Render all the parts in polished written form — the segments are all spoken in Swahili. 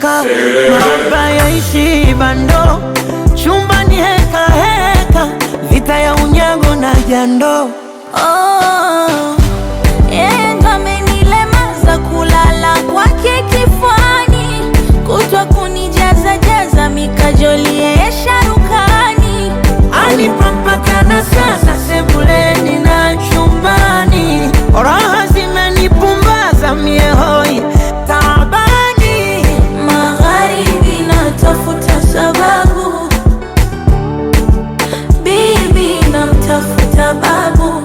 naseleleka, mahaba yaishi bando, chumbani heka heka, vita ya unyago na jando. Yeye ndo amenilemaza kulala kwake kifuani, kutwa kunijaza jaza mikajoli yeye sharukani. Anipampakana sasa sebuleni na chumbani, raha zimenipumbaza mie hoi taabani. Magharibi natafuta sababu, bibi namtafuta babu,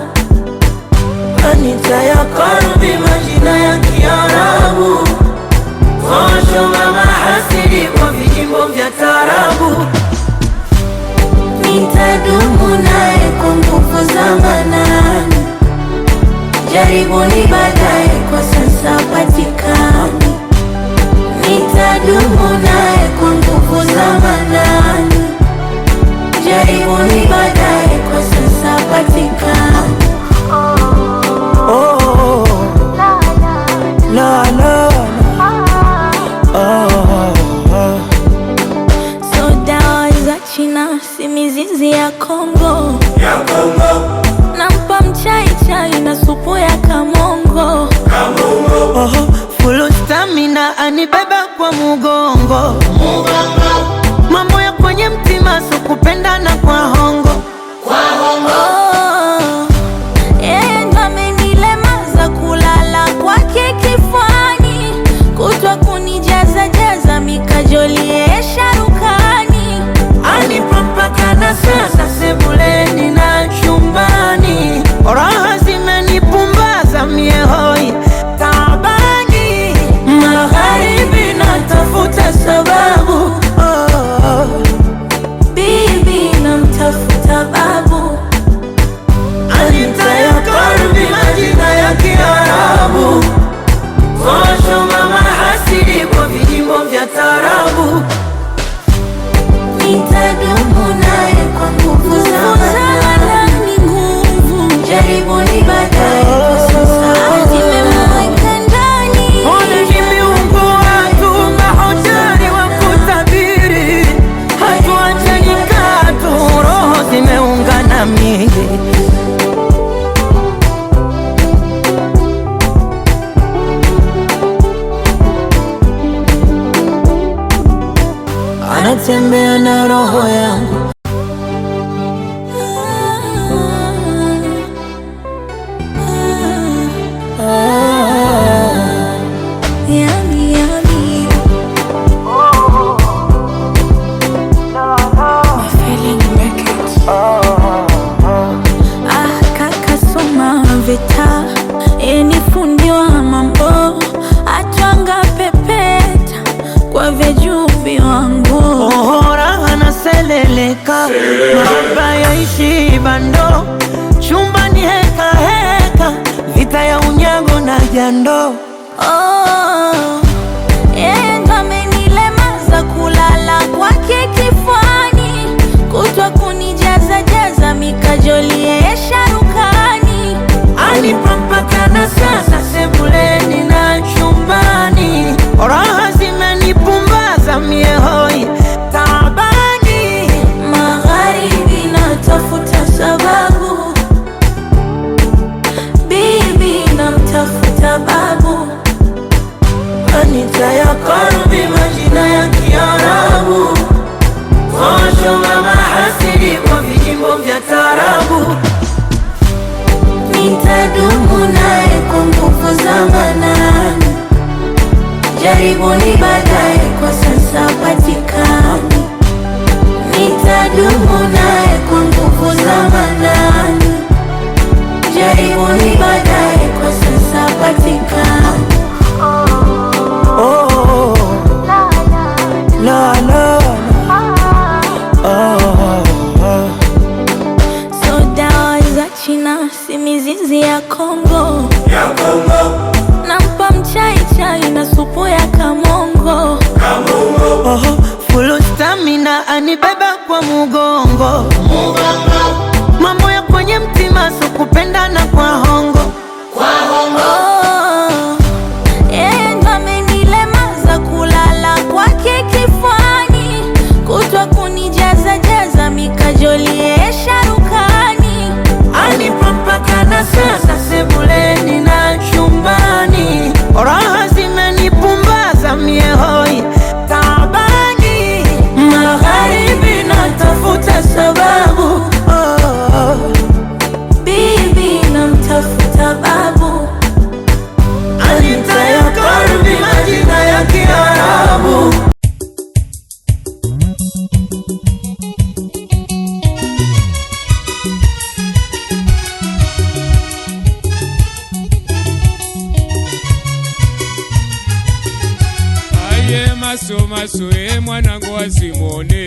Anita ya Karbi majina ya Kiarabu, Osho mama hasidi kwa vijimbo vya tarabu. nitadumu naye kwa nguvu za manani, jaribuni baadaye kwa sasa patikani. Nitadumu naye kwa nguvu za manani, jaribuni baadaye kwa sasa patikani. Oh, la la oh. So dawa za China si mizizi ya Kongo, nampa mchai chai na supu ya kamongo. Full stamina anibeba kwa mugongo, mambo ya kwenye mtima so kupendana kwa hongo. Yeye ndo amenilemaza kulala kwake kifuani, kutwa kunijaza jaza mikajoli yeye sharukani. Anipampakana sasa sebuleni na chumbani, raha zimenipumbaza mie hoi taabani. Magharibi natafuta sababu, Bibi namtafuta babu, Anita ya Karbi majina ya Kiarabu, Osho mama hasidi kwa vijimbo vya tarabu. nitadumu naye kwa nguvu za manani, jaribuni baadaye kwa sasa zimemweka ndani. Ole kimiungu watu mahotari wa kutabiri, hatuachani katu, roho zimeungana miili. Anatembea na roho yangu, yummy, yummy. My feeling records. Kaka soma vita, yeni fundi wa mambo, atwanga pepeta kwa vyeju viwango. raha naseleleka, mahaba yaishi bando, chumbani heka heka, vita ya unyago na jando. Yeye ndo amenilemaza kulala kwake kifuani, kutwa kunijaza jaza mikajoli yeye sharukani. Anipampakana sasa sebuleni na chumbani, raha zimenipumbaza mie hoi taabani. Magharibi natafuta sababu, bibi namtafuta babu, Anita ya Karbi majina ya Kiarabu, Osho mama hasidi kwa vijimbo vya tarabu. nitadumu naye kwa nguvu za manani, jaribuni baadaye kwa sasa patikani. Nitadumu naye kwa nguvu za manani, jaribuni baadaye kwa sasa patikani. Oh, la la oh. So dawa za China si mizizi ya Kongo, nampa mchai chai na supu ya kamongo. Full stamina anibeba kwa mugongo, mambo ya kwenye mtima so kupendana kwa hongo. Yeye ndo amenilemaza kulala kwake sebuleni na chumbani, raha zimenipumbaza mie hoi taabani, magharibi natafuta sababu, bibi namtafuta babu, Anita ya Karbi, majina ya Kiarabu. Maso maso mwanangu wa Simone,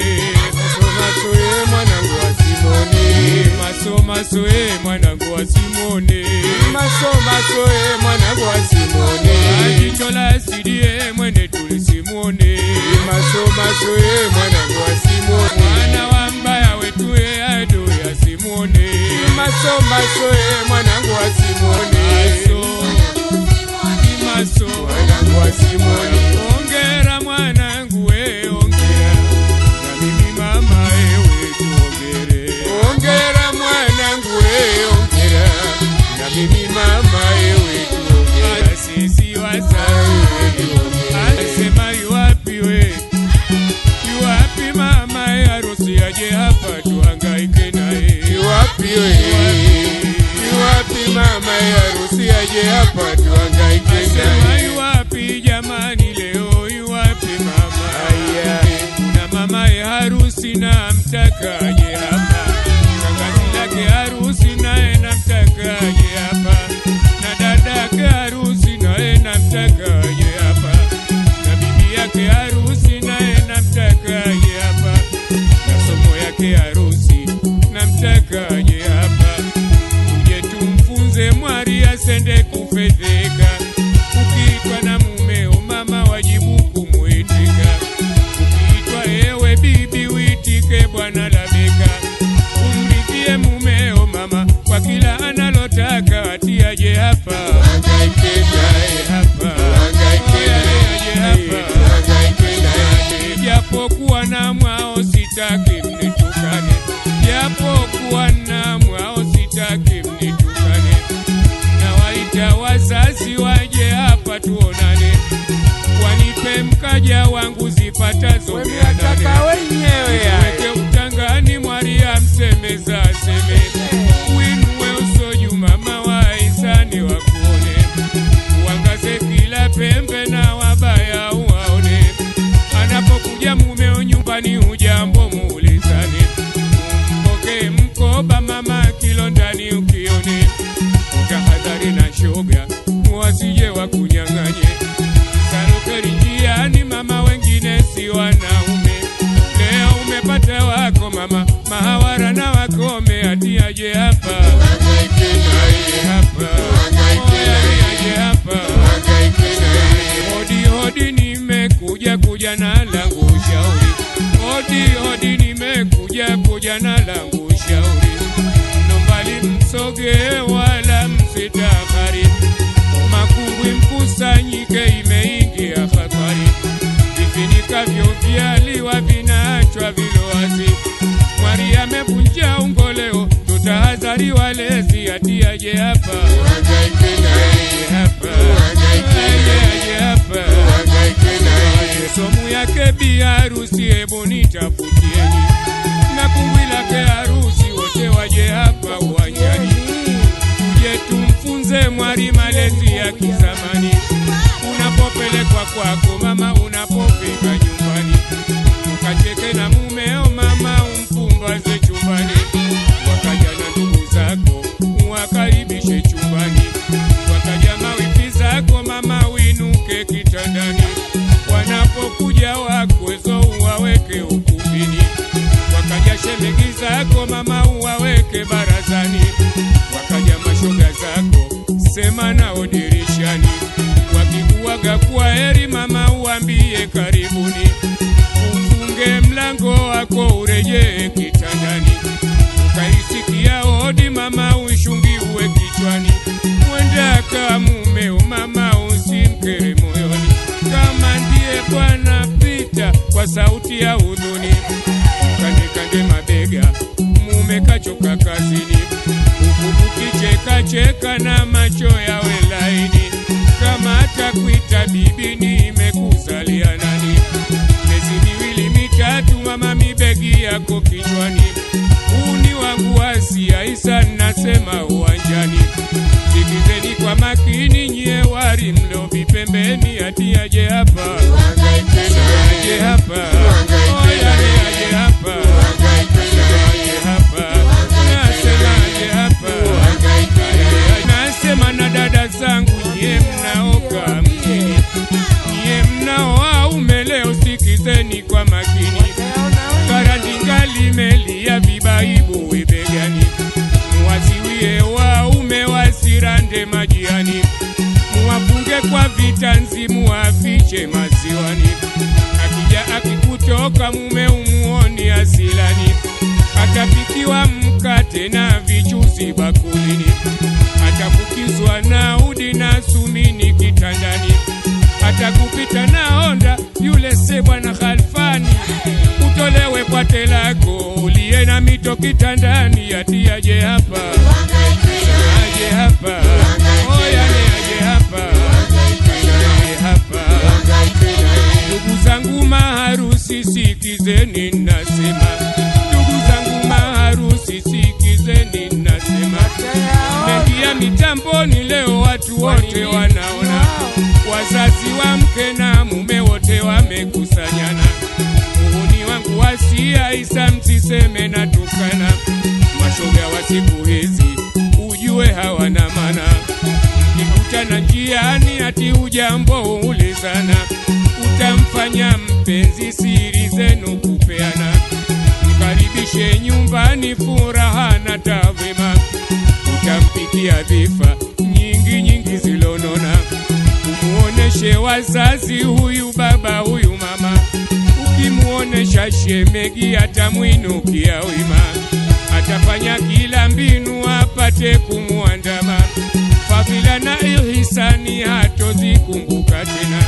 maso maso mwanangu wa Simone, maso maso mwanangu wa Simone, maso maso mwanangu wa Simone, jicho la asidi mwene tuli Simone, maso maso mwanangu wa Simone, mwana wa mbaya wetu ado ya Simone, maso maso mwanangu wa Simone, maso mwanangu wa Simone. Ongera mwanangu we, ongera na mimi mama ewe tuongere. Ongera mwanangu we, ongera na mimi mama ewe tuongere. Sisi wazazi asema yuwapi we, yuwapi mama harusi aje hapa tuhangaike naye. Yuwapi we, yuwapi mama harusi aje hapa tuhangaike naye. Asema yuwapi jamani leo, mama ya harusi na mtakaje hapa, shangazi lake harusi naye na mtakaje hapa, na dadake harusi naye na mtakaje hapa, na bibi yake harusi naye na mtakaje hapa, na somo yake harusi na mtakaje hapa. Tuje tumfunze mwari asende kufedheka, ukiitwa na mumeo mama wajibu kumuitika, ewe bibi uitike bwana labeka, umridhie mumeo mama kwa kila analotaka, ati aje hapa hangaike naye hapa, hangaike naye hapa, hangaike naye. Japokuwa na mwao sitaki mnitukane, japokuwa na mwao sitaki mnitukane, na waita wazazi waje hapa tuonane, wanipe mkaja wangu zipatazo miataka wenyewe weke utangani mwaria msemeza aseme, uinue usoju mama wa isani wakuone, uangaze kila pembe na wabaya uwaone, anapokuja mumeo nyumbani ujambo muulizane, umpoke mkoba mama kilo ndani ukione, utahadhari na shoga wasije wakunyang'anye, sarukeri njiani mama wengine si wanaume, leo umepata wako mama mahawara na wakome, ati aje hapa hangaike naye hapa, hangaike naye hapa, hangaike naye. Hodi hodi nimekuja na langu ushauri, hodi hodi nimekuja na langu ushauri, nombali msoge wala msitakari, makumbwi mkusanyike imeingia hatari, vifinikavyo vyaliwa vinaachwa vilowazi, mwari amevunja ungoleo tutahadhari walezi, ati aje hapa hangaike naye hapa, hangaike hapa, hangaike naye. Somu yake bi harusi hebu nitafutieni, na kumbwi lake harusi wote waje hapa uwanjani, tuje tumfunze mwari malezi ya kizamani, unapopelekwa kwako mama, unapofika nyumbani, ukacheke na mumeo mama, umpumbaze chumbani, wakaja na ndugu zako uwakaribishe chumbani, wakaja mawifi zako mama, uinuke kitandani, wanapokuja wakwezo uwaweke ukumbini, wakaja shemegi zako mama, uwaweke barazani, wakaja mashoga zako sema nao dirishani, wakikuaga kwa heri mama, uambie karibuni, ufunge mlango wako urejee kitandani, ukaisikia hodi mama, uishungiwe kichwani, mwenda kama mumeo mama, usimkere moyoni, kama ndiye bwana pita kwa sauti ya huzuni, kande kande mabega mume kachoka kazini, ukukicheka unacheka na macho yawe laini, kama atakuita bibi nimekuzalia nani? Miezi miwili mitatu mama mibegi yako kichwani, uni wangu Asia Isa nasema uwanjani. Sikizeni kwa makini nyie wari mlo vipembeni, ati aje hapa, aje hapa, oya aje hapa, aje hapa, nasema aje hapa. Nasema na dada zangu nyie mnaoka mjini, nyie mnaoa umeleo, sikizeni kwa makini. Karadinga limelia vibaibu webegani, muwaziwie waume wasirande majiani, muwafunge kwa vitanzi muwafiche maziwani. Akija akikutoka mume umuoni asilani, atapikiwa mkate na vichuzi bakulini, atakukizwa na udi na sumini kitandani, atakupita na honda yule sebwa na Khalfani, utolewe kwa telako uliye na mito kitandani, ati aje hapa, aje hapa, oya ni aje hapa, aje hapa. Ndugu zangu maharusi sikizeni nasema, ndugu zangu maharusi sikizeni nasema, mengia mitamboni leo watu wote wanaona, wazazi wa mke na mume wote wamekusanyana. Muhuni wangu Asia Isa msiseme na tukana, mashoga wa siku hizi ujue hawana maana. Mkikutana njiani ati ujambo ulizana, utamfanya mpenzi siri zenu kupeana. Mkaribishe nyumbani furaha na tavema, utampikia dhifa nyingi nyingi zilonona. Umuoneshe wazazi huyu baba huyu mama, ukimuonesha shemegi atamwinukia wima, atafanya kila mbinu apate kumuandama. Fadhila na ihsani hatozikumbuka tena,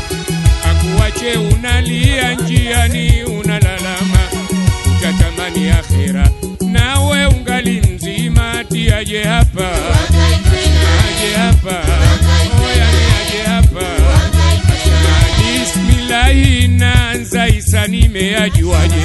akuache unalia njiani unalalama, utatamani akhera nawe ungali mzima, ati aje hapa, aje hapa, oya ni aje hapa. Bismillahi naanza Isa nimeajuaje